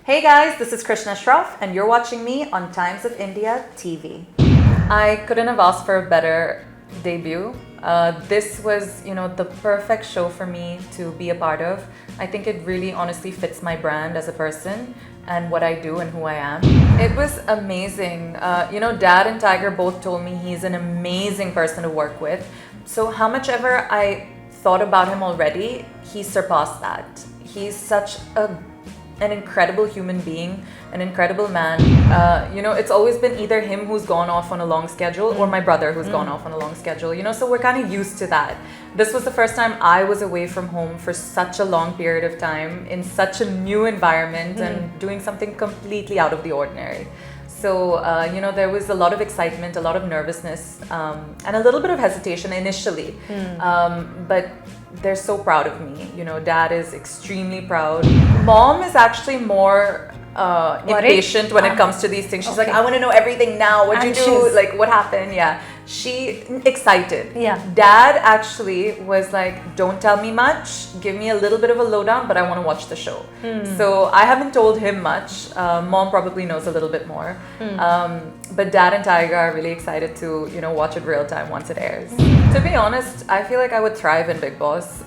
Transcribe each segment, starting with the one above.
Hey guys, this is Krishna Shroff, and you're watching me on Times of India TV. I couldn't have asked for a better debut. This was, the perfect show for me to be a part of. I think it really honestly fits my brand as a person and what I do and who I am. It was amazing. Dad and Tiger both told me he's an amazing person to work with. So how much ever I thought about him already, he surpassed that. He's such an incredible human being, an incredible man. It's always been either him who's gone off on a long schedule or my brother who's gone off on a long schedule, so we're kind of used to that. This was the first time I was away from home for such a long period of time in such a new environment and doing something completely out of the ordinary. So, there was a lot of excitement, a lot of nervousness, and a little bit of hesitation initially. But they're so proud of me. Dad is extremely proud. Mom is actually more impatient when it comes to these things. She's like, I want to know everything now. What'd you do? Like, what happened? Yeah. She excited. Yeah. Dad actually was like, don't tell me much. Give me a little bit of a lowdown, but I want to watch the show. So I haven't told him much. Mom probably knows a little bit more. But Dad and Tiger are really excited to, watch it real time once it airs. To be honest, I feel like I would thrive in Bigg Boss.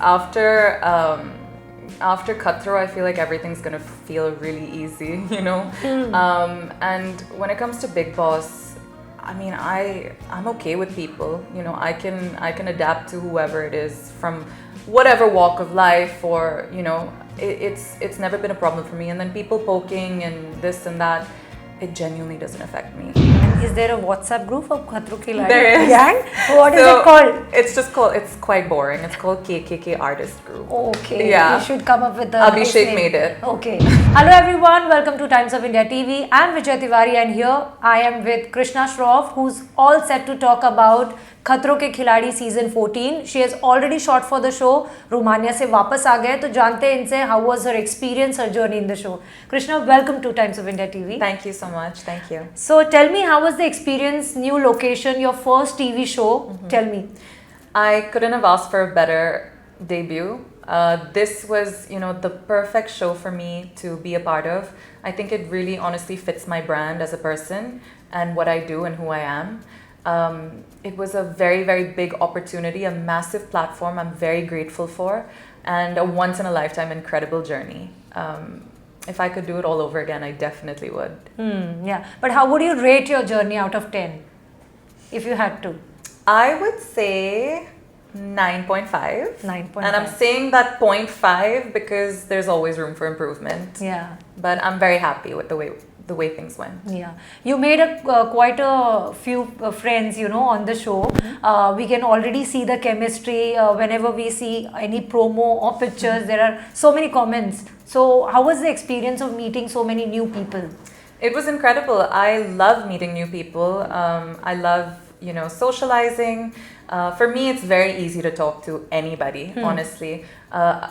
After Cutthroat, I feel like everything's gonna feel really easy, And when it comes to Bigg Boss, I mean, I'm okay with people. I can adapt to whoever it is from whatever walk of life, or it's never been a problem for me. And then people poking and this and that, it genuinely doesn't affect me. Is there a WhatsApp group of Khatro Ke Khiladi There is. gang? What is it called? It's quite boring. It's called KKK Artist Group. Okay, yeah. You should come up with a Abhishek nice name. made it. Okay. Hello everyone, welcome to Times of India TV. I'm Vijay Tiwari and here I am with Krishna Shroff, who's all set to talk about खतरों के खिलाड़ी season 14. She has already shot for the show. Romania से वापस आ गए तो जानते हैं इनसे how was her experience, her journey in the show. Krishna, welcome to Times of India TV. Thank you so much. Thank you. So tell me, how was the experience, new location, your first TV show? Tell me. I couldn't have asked for a better debut. This was, the perfect show for me to be a part of. I think it really honestly fits my brand as a person and what I do and who I am. It was a very, very big opportunity, a massive platform I'm very grateful for, and a once-in-a-lifetime incredible journey. If I could do it all over again, I definitely would. Yeah, but how would you rate your journey out of 10, if you had to? I would say 9.5. 9.5. And I'm saying that 0.5 because there's always room for improvement. Yeah. But I'm very happy with the way things went. Yeah, you made quite a few friends, on the show. We can already see the chemistry whenever we see any promo or pictures. There are so many comments. So how was the experience of meeting so many new people? It was incredible. I love meeting new people. I love, socializing. For me, it's very easy to talk to anybody, honestly.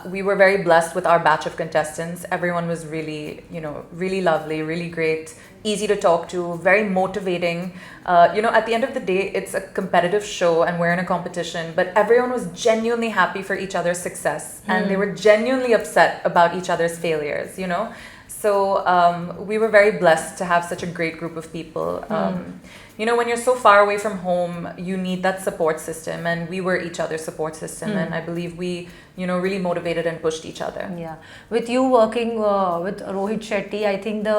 We were very blessed with our batch of contestants. Everyone was really, really lovely, really great, easy to talk to, very motivating. At the end of the day, it's a competitive show and we're in a competition, but everyone was genuinely happy for each other's success and they were genuinely upset about each other's failures, So we were very blessed to have such a great group of people. When you're so far away from home, you need that support system, and we were each other's support system, and I believe we, really motivated and pushed each other. Yeah. With you working with Rohit Shetty, I think the,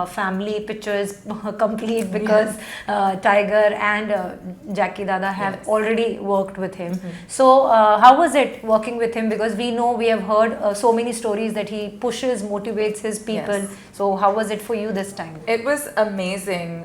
family picture is complete because Tiger and Jackie Dada have already worked with him. So how was it working with him? Because we have heard so many stories that he pushes, motivates his people. Yes. So how was it for you this time? It was amazing.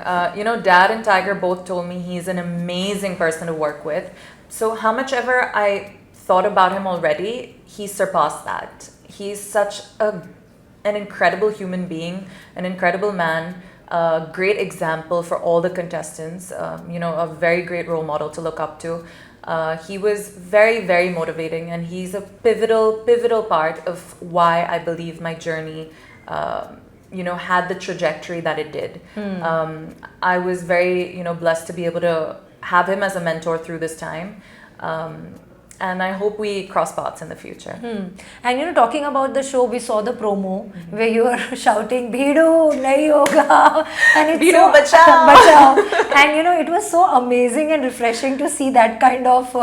Dad and Tiger both told me he's an amazing person to work with. So how much ever I thought about him already, he surpassed that. He's such an incredible human being, an incredible man, a great example for all the contestants, a very great role model to look up to. He was very, very motivating, and he's a pivotal part of why I believe my journey had the trajectory that it did. I was very, blessed to be able to have him as a mentor through this time. and I hope we cross paths in the future. And talking about the show, we saw the promo where you were shouting "Bhidu nahi hoga," and it's Bhidu so bachao. bachao. And it was so amazing and refreshing to see that kind of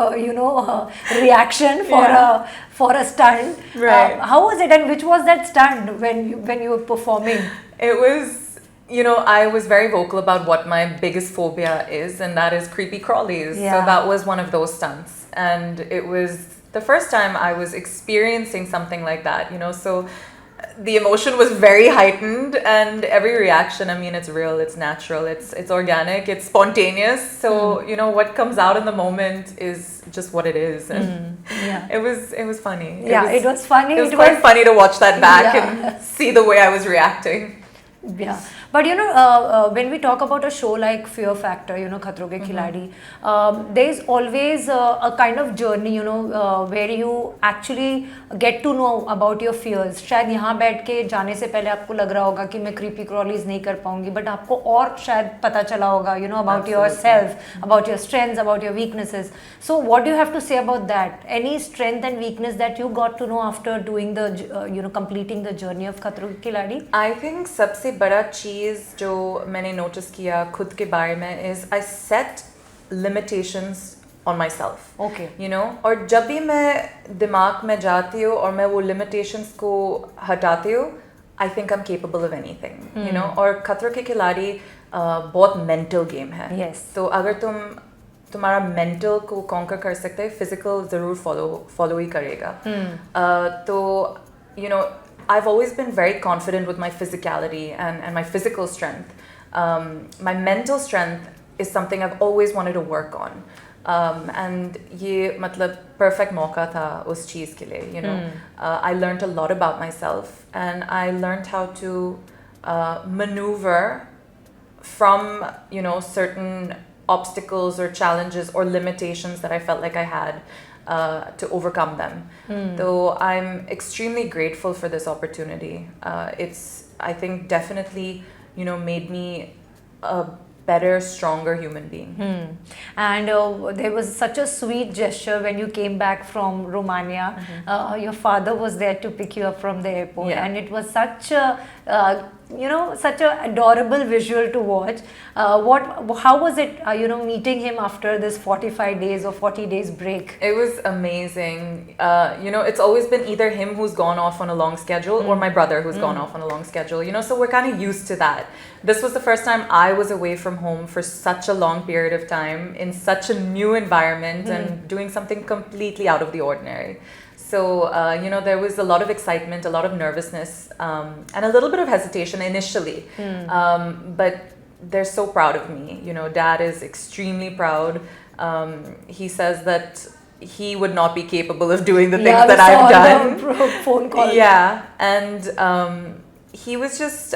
reaction for a stunt. Right. How was it, and which was that stunt when you were performing? It was, I was very vocal about what my biggest phobia is, and that is creepy crawlies. Yeah. So that was one of those stunts. And it was the first time I was experiencing something like that, so the emotion was very heightened, and every reaction, I mean, it's real, it's natural, it's organic, it's spontaneous. So, what comes out in the moment is just what it is. And Yeah. it was funny. It was funny. It was quite funny to watch that back and see the way I was reacting. Yeah, but when we talk about a show like Fear Factor, Khatron Ke Khiladi, there is always a kind of journey, where you actually get to know about your fears. शायद यहाँ बैठ के जाने से पहले आपको लग रहा होगा कि मैं creepy crawlies नहीं कर पाऊंगी, but आपको और शायद पता चला होगा, about yourself, about your strengths, about your weaknesses. So what do you have to say about that? Any strength and weakness that you got to know after doing the, completing the journey of Khatron Ke Khiladi? I think सबसे बड़ा चीज़ जो मैंने notice किया खुद के बारे में is I set limitations on myself. Okay. और जब भी मैं दिमाग में जाती हूँ और मैं वो limitations को हटाती हूँ, I think I'm capable of anything. और खतरों के खिलाड़ी बहुत mental game है. Yes. तो अगर तुम्हारा mental को conquer कर सकते हैं, physical ज़रूर follow ही करेगा. तो I've always been very confident with my physicality and my physical strength. My mental strength is something I've always wanted to work on. And ये मतलब perfect मौका था उस चीज़ के लिए, I learned a lot about myself, and I learned how to maneuver from, certain obstacles or challenges or limitations that I felt like I had. To overcome them. Though I'm extremely grateful for this opportunity. It's, I think, definitely, made me a better, stronger human being. And there was such a sweet gesture when you came back from Romania. Your father was there to pick you up from the airport, and it was such a such an adorable visual to watch. How was it, meeting him after this 45 days or 40 days break? It was amazing. It's always been either him who's gone off on a long schedule or my brother who's gone off on a long schedule, so we're kind of used to that. This was the first time I was away from home for such a long period of time in such a new environment and doing something completely out of the ordinary. So, there was a lot of excitement, a lot of nervousness, and a little bit of hesitation initially. But they're so proud of me. Dad is extremely proud. He says that he would not be capable of doing the things that I've done. Phone call. Yeah, and he was just,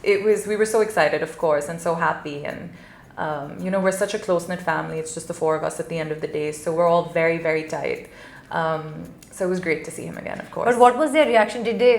we were so excited, of course, and so happy. And, we're such a close-knit family. It's just the four of us at the end of the day. So we're all very, very tight. So it was great to see him again, of course. But what was their reaction? Did they,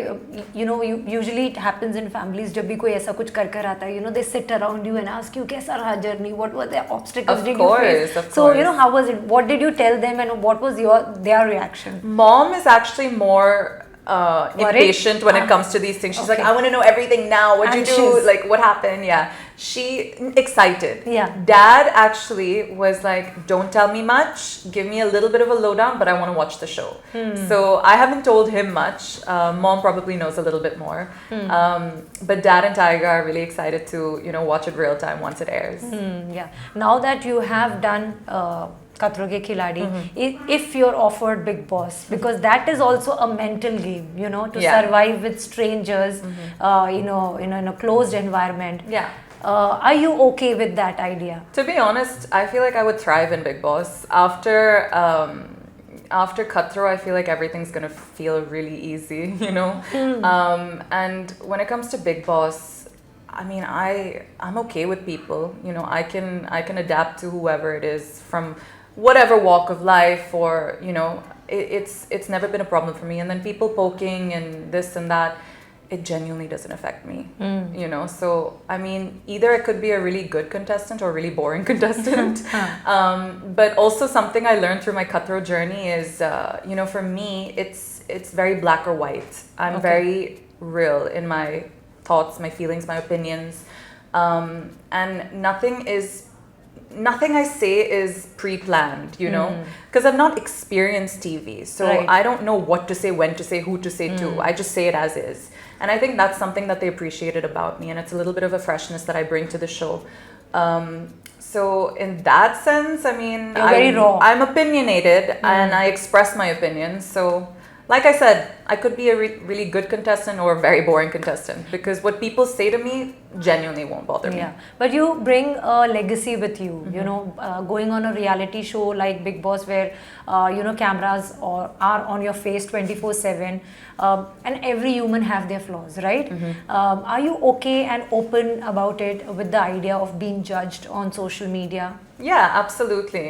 usually it happens in families, जब भी कोई ऐसा कुछ कर कर आता है, they sit around you and ask you, कैसा रहा journey? What were their obstacles? Of did course, you face? of So, course. how was it? What did you tell them, and what was their reaction? Mom is actually more impatient when it comes to these things. She's like, I want to know everything now. What'd you do? Like, what happened? Yeah. She excited. Yeah. Dad actually was like, don't tell me much. Give me a little bit of a lowdown, but I want to watch the show. So I haven't told him much. Mom probably knows a little bit more. But Dad and Tiger are really excited to, watch it real time once it airs. Yeah. Now that you have done Khatron Ke Khiladi, if you're offered Bigg Boss, because that is also a mental game, to survive with strangers, in a closed environment. Yeah. Are you okay with that idea? To be honest, I feel like I would thrive in Bigg Boss. After Khatro, I feel like everything's gonna feel really easy, and when it comes to Bigg Boss, I'm okay with people. I can adapt to whoever it is from whatever walk of life, or it's never been a problem for me. And then people poking and this and that, it genuinely doesn't affect me, you know. So I mean, either I could be a really good contestant or a really boring contestant. But also something I learned through my cutthroat journey is, you know, for me, it's very black or white. I'm very real in my thoughts, my feelings, my opinions, and nothing I say is pre-planned, you know, because I've not experienced TV, so I don't know what to say, when to say, who to say to. I just say it as is, and I think that's something that they appreciated about me, and it's a little bit of a freshness that I bring to the show. So in that sense, I mean, You're very raw. I'm opinionated and I express my opinions. So like I said, I could be a really good contestant or a very boring contestant, because what people say to me genuinely won't bother me. Yeah, but you bring a legacy with you, you know, going on a reality show like Bigg Boss, where, you know, cameras are on your face 24/7, and every human have their flaws, right? Are you okay and open about it with the idea of being judged on social media? Yeah, absolutely.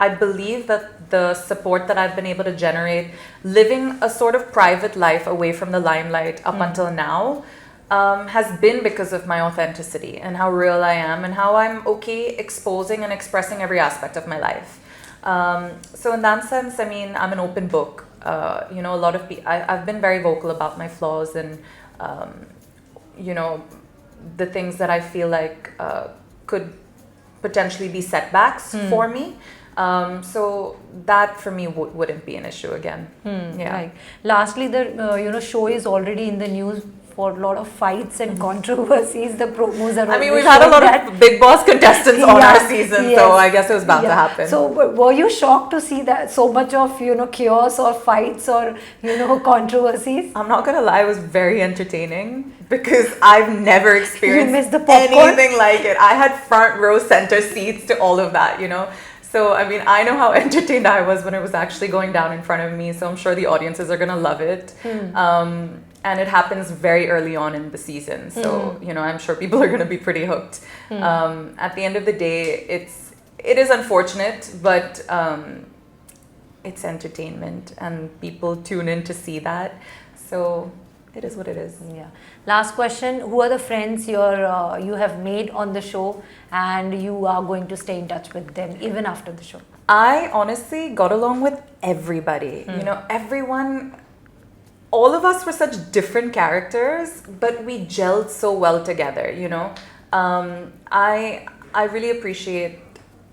I believe that the support that I've been able to generate, living a sort of private life away from the limelight up until now, has been because of my authenticity and how real I am and how I'm okay exposing and expressing every aspect of my life. So in that sense, I mean, I'm an open book. You know, a lot of people, I've been very vocal about my flaws and, you know, the things that I feel like could potentially be setbacks for me. So that for me wouldn't be an issue again. Yeah. Right. Lastly, the you know, show is already in the news for a lot of fights and controversies. The promos are. I mean, we've had a lot of Bigg Boss contestants on our season, so I guess it was bound to happen. So, were you shocked to see that so much of, you know, chaos or fights or, you know, controversies? I'm not gonna lie, it was very entertaining because I've never experienced You missed the popcorn? anything like it. I had front row center seats to all of that, you know. So, I mean, I know how entertained I was when it was actually going down in front of me. So I'm sure the audiences are gonna love it. And it happens very early on in the season. So, you know, I'm sure people are gonna be pretty hooked. At the end of the day, it is unfortunate, but it's entertainment and people tune in to see that. So it is what it is. Yeah. Last question: who are the friends you have made on the show, and you are going to stay in touch with them even after the show? I honestly got along with everybody. You know, everyone. All of us were such different characters, but we gelled so well together. You know, I really appreciate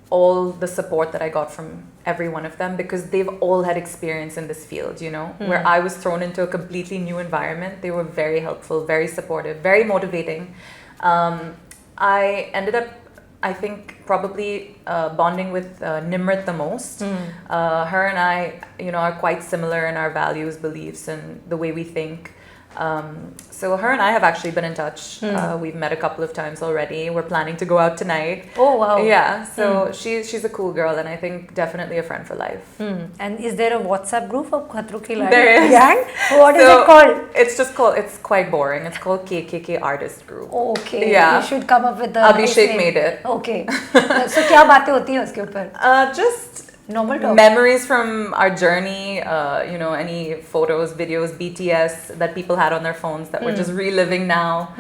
all the support that I got from every one of them, because they've all had experience in this field, you know, where I was thrown into a completely new environment. They were very helpful, very supportive, very motivating. I ended up, I think, probably bonding with Nimrit the most. Her and I, you know, are quite similar in our values, beliefs, and the way we think. So her and I have actually been in touch. We've met a couple of times already. We're planning to go out tonight. Oh wow! Yeah, so she's a cool girl, and I think definitely a friend for life. And is there a WhatsApp group of Khatro Ki Ladi There is. gang? What is it called? It's quite boring. It's called KKK Artist Group. Okay. Yeah. You should come up with the. Abhishek made it. Okay. So क्या बातें होती हैं उसके ऊपर? Just Normal talk. memories from our journey, you know, any photos, videos, BTS that people had on their phones that we're just reliving now.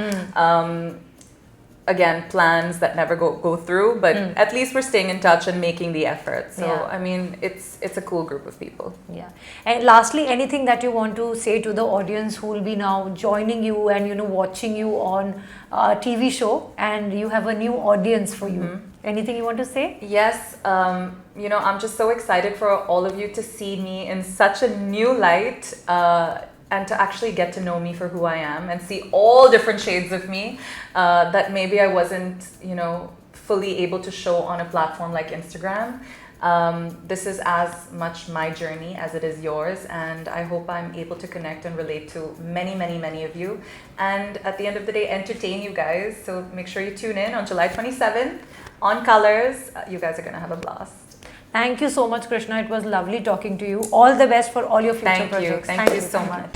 Again, plans that never go through, but at least we're staying in touch and making the effort. So, I mean, it's a cool group of people. Yeah. And lastly, anything that you want to say to the audience who will be now joining you and, you know, watching you on a TV show, and you have a new audience for you? Anything you want to say? Yes, you know, I'm just so excited for all of you to see me in such a new light, and to actually get to know me for who I am and see all different shades of me that maybe I wasn't, you know, fully able to show on a platform like Instagram. This is as much my journey as it is yours, and I hope I'm able to connect and relate to many, many, many of you, and at the end of the day, entertain you guys. So make sure you tune in on July 27th on Colors. You guys are gonna have a blast. Thank you so much, Krishna. It was lovely talking to you. All the best for all your future projects. Thank you so much.